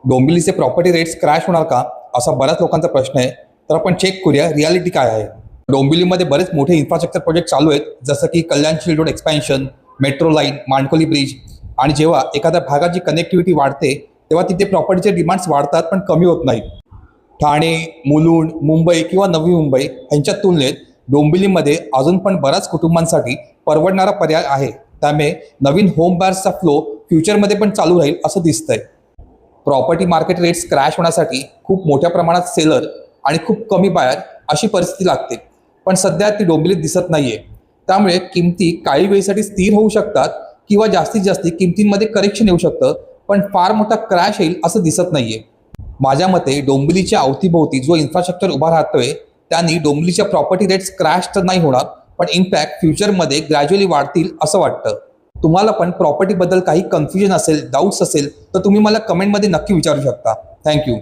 डोंबिवलीचे property rates crash होणार का असा बऱ्याच लोकांचा प्रश्न आहे. तर आपण चेक करूया रियालिटी काय आहे. डोंबिवलीमध्ये बरेच मोठे इन्फ्रास्ट्रक्चर प्रोजेक्ट चालू आहेत, जसं की Kalyanshil road expansion, metro line, मांडकोली bridge. आणि जेव्हा एखाद्या भागाची कनेक्टिव्हिटी वाढते तेव्हा तिथे प्रॉपर्टीचे डिमांड्स वाढतात पण कमी होत नाहीत. ठाणे, मुलुंड, मुंबई किंवा नवी मुंबई यांच्या तुलनेत डोंबिवलीमध्ये अजून पण बऱ्याच कुटुंबांसाठी परवडणारा पर्याय आहे. त्यामुळे नवीन होम बायर्सचा फ्लो फ्युचरमध्ये पण चालू राहील असं दिसतंय. प्रॉपर्टी मार्केट रेट्स क्रॅश होण्यासाठी खूप मोठ्या प्रमाणात सेलर आणि खूप कमी बायर अशी परिस्थिती लागते, पण सध्या ती डोंबिवलीत दिसत नाहीये. त्यामुळे किमती काही वेळेसाठी स्थिर होऊ शकतात किंवा जास्तीत जास्त किमतींमध्ये करेक्शन येऊ शकतं, पण फार मोठा क्रॅश येईल असं दिसत नाहीये. माझ्या मते डोंबिवलीच्या अवतीभोवती जो इन्फ्रास्ट्रक्चर उभा राहतोय त्यांनी डोंबिवलीच्या प्रॉपर्टी रेट्स क्रॅश तर नाही होणार, पण इम्पॅक्ट फ्युचरमध्ये ग्रॅज्युअली वाढतील असं वाटतं. तुम्हाला पण प्रॉपर्टीबद्दल काही कन्फ्युजन असेल, डाऊट्स असेल तर तुम्ही मला कमेंटमध्ये नक्की विचारू शकता. थँक्यू.